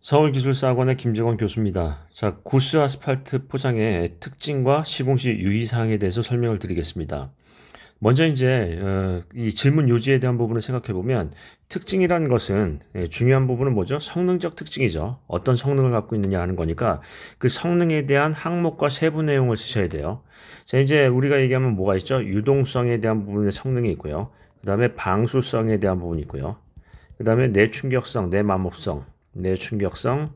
서울기술사학원의 김정원 교수입니다. 자, 구스 아스팔트 포장의 특징과 시공시 유의사항에 대해서 설명을 드리겠습니다. 먼저 이제 이 질문 요지에 대한 부분을 생각해 보면 특징이라는 것은 중요한 부분은 뭐죠? 성능적 특징이죠. 어떤 성능을 갖고 있느냐 하는 거니까 그 성능에 대한 항목과 세부 내용을 쓰셔야 돼요. 자, 이제 우리가 얘기하면 뭐가 있죠? 유동성에 대한 부분의 성능이 있고요. 그 다음에 방수성에 대한 부분이 있고요. 그 다음에 내충격성, 내마모성, 내충격성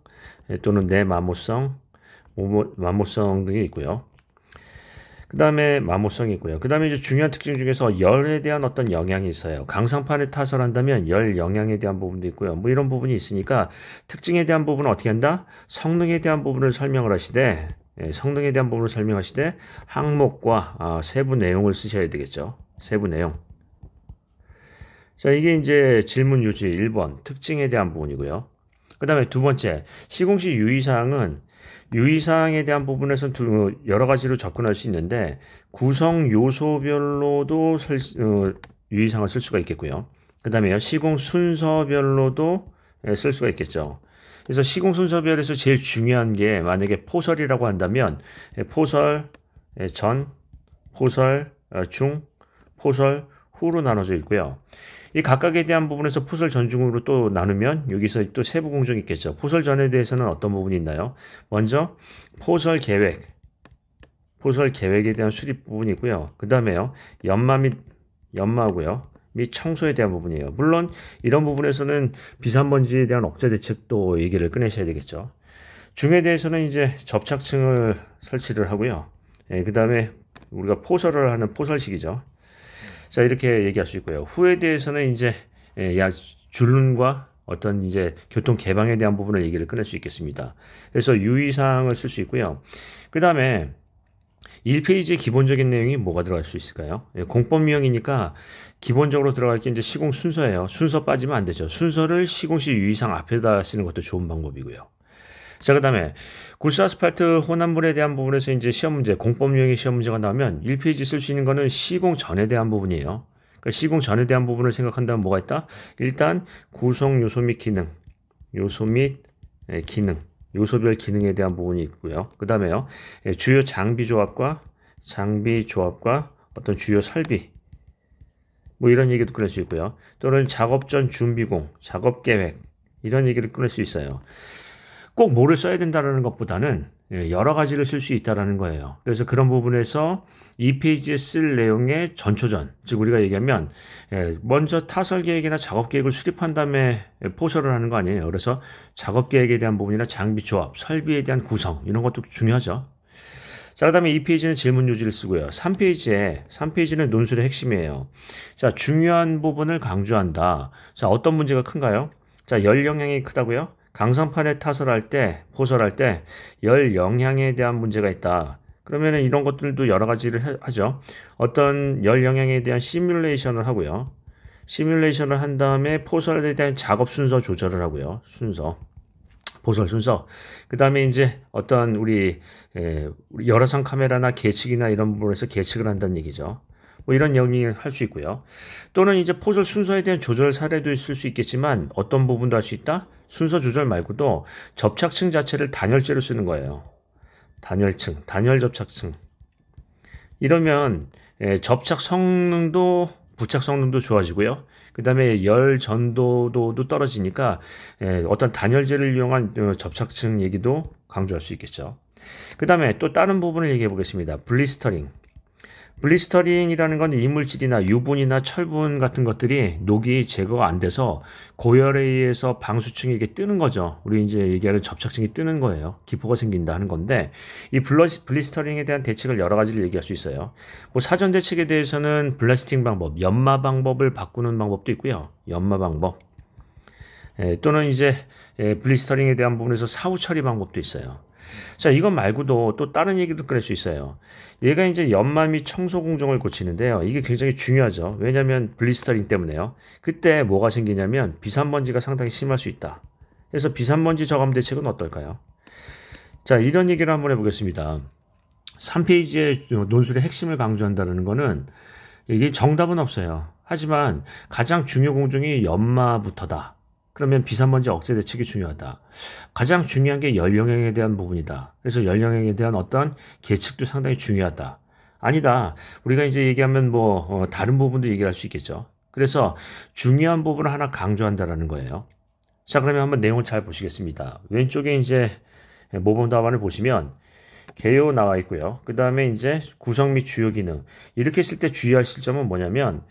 또는 내마모성, 마모성 등이 있고요. 그 다음에 마모성이 있고요. 그 다음에 이제 중요한 특징 중에서 열에 대한 어떤 영향이 있어요. 강상판에 타설 한다면 열 영향에 대한 부분도 있고요. 뭐 이런 부분이 있으니까 특징에 대한 부분은 어떻게 한다? 성능에 대한 부분을 설명을 하시되, 성능에 대한 부분을 설명하시되 항목과 세부 내용을 쓰셔야 되겠죠. 세부 내용. 자, 이게 이제 질문 요지 1번 특징에 대한 부분이고요. 그 다음에 두 번째, 시공시 유의사항은 유의사항에 대한 부분에서 여러 가지로 접근할 수 있는데 구성 요소별로도 유의사항을 쓸 수가 있겠고요. 그 다음에요, 시공 순서별로도 쓸 수가 있겠죠. 그래서 시공 순서별에서 제일 중요한 게 만약에 포설이라고 한다면 포설 전, 포설 중, 포설 후로 나눠져 있고요. 이 각각에 대한 부분에서 포설 전중으로 또 나누면 여기서 또 세부 공정이 있겠죠. 포설 전에 대해서는 어떤 부분이 있나요? 먼저 포설 계획, 포설 계획에 대한 수립 부분이 있고요. 그 다음에요, 연마고요. 및 청소에 대한 부분이에요. 물론 이런 부분에서는 비산먼지에 대한 억제 대책도 얘기를 꺼내셔야 되겠죠. 중에 대해서는 이제 접착층을 설치를 하고요. 그 다음에 우리가 포설을 하는 포설식이죠. 자, 이렇게 얘기할 수 있고요. 후에 대해서는 이제 줄눈과 어떤 이제 교통 개방에 대한 부분을 얘기를 꺼낼 수 있겠습니다. 그래서 유의사항을 쓸 수 있고요. 그 다음에 1페이지의 기본적인 내용이 뭐가 들어갈 수 있을까요? 공법명이니까 기본적으로 들어갈 게 이제 시공 순서예요. 순서 빠지면 안 되죠. 순서를 시공시 유의사항 앞에다 쓰는 것도 좋은 방법이고요. 자, 그 다음에 구스 아스팔트 혼합물에 대한 부분에서 이제 시험 문제, 공법 유형의 시험 문제가 나오면 1페이지 쓸 수 있는 거는 시공 전에 대한 부분이에요. 그러니까 시공 전에 대한 부분을 생각한다면 뭐가 있다? 일단 구성 요소 및 기능, 요소 및 기능, 요소별 기능에 대한 부분이 있고요. 그 다음에요, 주요 장비 조합과 어떤 주요 설비, 뭐 이런 얘기도 꺼낼 수 있고요. 또는 작업 전 준비공, 작업 계획, 이런 얘기를 꺼낼 수 있어요. 꼭 뭐를 써야 된다는 것보다는 여러 가지를 쓸 수 있다는 거예요. 그래서 그런 부분에서 이 페이지에 쓸 내용의 전초전, 즉 우리가 얘기하면 먼저 타설 계획이나 작업 계획을 수립한 다음에 포설을 하는 거 아니에요. 그래서 작업 계획에 대한 부분이나 장비 조합, 설비에 대한 구성 이런 것도 중요하죠. 자, 그 다음에 이 페이지는 질문 요지를 쓰고요. 3페이지는 논술의 핵심이에요. 자, 중요한 부분을 강조한다. 자, 어떤 문제가 큰가요? 자, 열 영향이 크다고요? 강상판에 타설할 때, 포설할 때 열 영향에 대한 문제가 있다. 그러면은 이런 것들도 여러 가지를 하죠. 어떤 열 영향에 대한 시뮬레이션을 하고요. 시뮬레이션을 한 다음에 포설에 대한 작업 순서 조절을 하고요. 포설 순서. 그 다음에 이제 어떤 우리 열화상 카메라나 계측이나 이런 부분에서 계측을 한다는 얘기죠. 뭐 이런 영역을 할 수 있고요. 또는 이제 포설 순서에 대한 조절 사례도 있을 수 있겠지만 어떤 부분도 할 수 있다? 순서 조절 말고도 접착층 자체를 단열재로 쓰는 거예요. 단열층, 단열 접착층. 이러면 접착 성능도 부착 성능도 좋아지고요. 그 다음에 열 전도도도 떨어지니까 어떤 단열재를 이용한 접착층 얘기도 강조할 수 있겠죠. 그 다음에 또 다른 부분을 얘기해 보겠습니다. 블리스터링. 블리스터링이라는 건 이물질이나 유분이나 철분 같은 것들이 녹이 제거가 안 돼서 고열에 의해서 방수층이 이게 뜨는 거죠. 우리 이제 얘기하는 접착층이 뜨는 거예요. 기포가 생긴다 하는 건데 이 블리스터링에 대한 대책을 여러 가지를 얘기할 수 있어요. 뭐 사전 대책에 대해서는 블라스팅 방법, 연마 방법을 바꾸는 방법도 있고요. 연마 방법. 또는 이제 블리스터링에 대한 부분에서 사후 처리 방법도 있어요. 자, 이것 말고도 또 다른 얘기도 꺼낼 수 있어요. 얘가 이제 연마 및 청소 공정을 고치는데요. 이게 굉장히 중요하죠. 왜냐하면 블리스터링 때문에요. 그때 뭐가 생기냐면 비산먼지가 상당히 심할 수 있다. 그래서 비산먼지 저감 대책은 어떨까요? 자, 이런 얘기를 한번 해보겠습니다. 3페이지의 논술의 핵심을 강조한다는 거는 이게 정답은 없어요. 하지만 가장 중요 공정이 연마부터다. 그러면 비산먼지 억제 대책이 중요하다. 가장 중요한 게 열 영향에 대한 부분이다. 그래서 열 영향에 대한 어떤 계측도 상당히 중요하다. 아니다. 우리가 이제 얘기하면 다른 부분도 얘기할 수 있겠죠. 그래서 중요한 부분을 하나 강조한다라는 거예요. 자, 그러면 한번 내용을 잘 보시겠습니다. 왼쪽에 이제 모범 답안을 보시면 개요 나와 있고요. 그 다음에 이제 구성 및 주요 기능. 이렇게 했을 때 주의할 실점은 뭐냐면,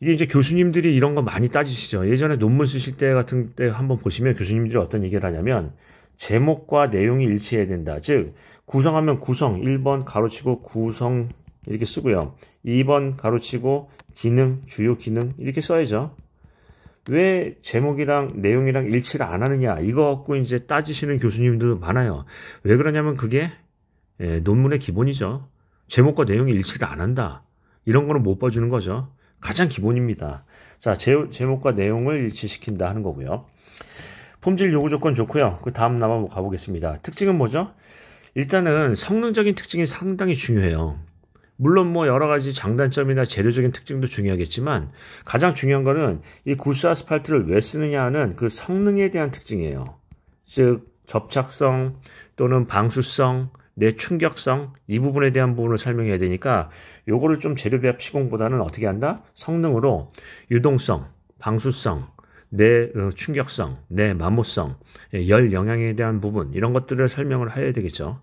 이게 이제 교수님들이 이런 거 많이 따지시죠. 예전에 논문 쓰실 때 같은 때 한번 보시면 교수님들이 어떤 얘기를 하냐면, 제목과 내용이 일치해야 된다. 즉, 구성하면 구성 1번 가로치고 구성 이렇게 쓰고요. 2번 가로치고 기능, 주요 기능 이렇게 써야죠. 왜 제목이랑 내용이랑 일치를 안 하느냐, 이거 갖고 이제 따지시는 교수님도 많아요. 왜 그러냐면 그게 논문의 기본이죠. 제목과 내용이 일치를 안 한다. 이런 거는 못 봐주는 거죠. 가장 기본입니다. 자, 제목과 내용을 일치시킨다 하는 거고요. 품질 요구 조건 좋고요. 그 다음 한번 가보겠습니다. 특징은 뭐죠? 일단은 성능적인 특징이 상당히 중요해요. 물론 여러 가지 장단점이나 재료적인 특징도 중요하겠지만 가장 중요한 거는 이 구스 아스팔트를 왜 쓰느냐 하는 그 성능에 대한 특징이에요. 즉 접착성 또는 방수성, 내충격성 이 부분에 대한 부분을 설명해야 되니까 요거를 좀 재료 배합 시공보다는 어떻게 한다? 성능으로 유동성, 방수성, 내 충격성, 내 마모성, 열 영향에 대한 부분 이런 것들을 설명을 해야 되겠죠.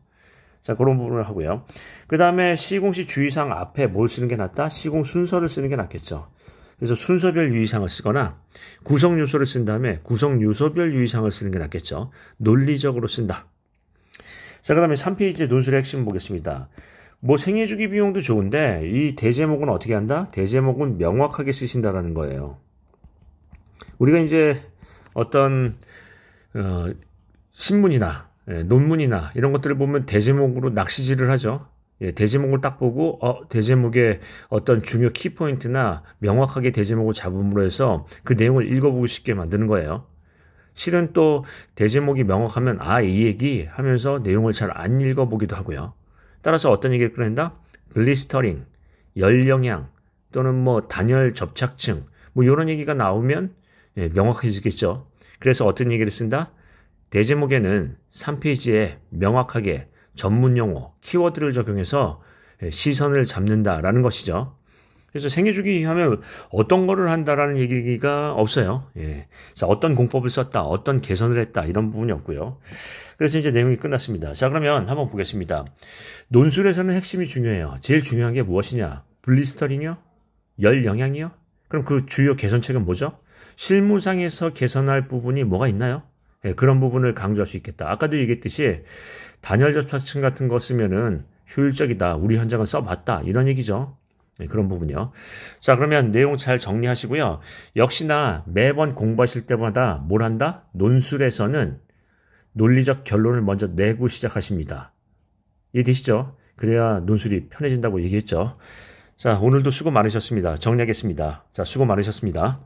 자, 그런 부분을 하고요. 그 다음에 시공시 주의사항 앞에 뭘 쓰는 게 낫다? 시공 순서를 쓰는 게 낫겠죠. 그래서 순서별 유의사항을 쓰거나 구성 요소를 쓴 다음에 구성 요소별 유의사항을 쓰는 게 낫겠죠. 논리적으로 쓴다. 자, 그 다음에 3페이지 논술의 핵심 보겠습니다. 생애주기 비용도 좋은데 이 대제목은 어떻게 한다? 대제목은 명확하게 쓰신다라는 거예요. 우리가 이제 어떤 신문이나 논문이나 이런 것들을 보면 대제목으로 낚시질을 하죠. 대제목을 딱 보고 대제목의 어떤 중요 키포인트나 명확하게 대제목을 잡음으로 해서 그 내용을 읽어보고 싶게 만드는 거예요. 실은 또 대제목이 명확하면 이 얘기 하면서 내용을 잘 안 읽어보기도 하고요. 따라서 어떤 얘기를 꺼낸다? 블리스터링, 열영향 또는 단열 접착층 이런 얘기가 나오면 명확해지겠죠. 그래서 어떤 얘기를 쓴다? 대제목에는 3페이지에 명확하게 전문용어, 키워드를 적용해서 시선을 잡는다라는 것이죠. 그래서 생애주기 하면 어떤 거를 한다라는 얘기가 없어요. 자, 어떤 공법을 썼다, 어떤 개선을 했다 이런 부분이 없고요. 그래서 이제 내용이 끝났습니다. 자, 그러면 한번 보겠습니다. 논술에서는 핵심이 중요해요. 제일 중요한 게 무엇이냐? 블리스터링이요? 열 영향이요? 그럼 그 주요 개선책은 뭐죠? 실무상에서 개선할 부분이 뭐가 있나요? 그런 부분을 강조할 수 있겠다. 아까도 얘기했듯이 단열 접착층 같은 거 쓰면은 효율적이다. 우리 현장은 써봤다. 이런 얘기죠. 그런 부분이요. 자, 그러면 내용 잘 정리하시고요. 역시나 매번 공부하실 때마다 뭘 한다? 논술에서는 논리적 결론을 먼저 내고 시작하십니다. 이해되시죠? 그래야 논술이 편해진다고 얘기했죠. 자, 오늘도 수고 많으셨습니다. 정리하겠습니다. 자, 수고 많으셨습니다.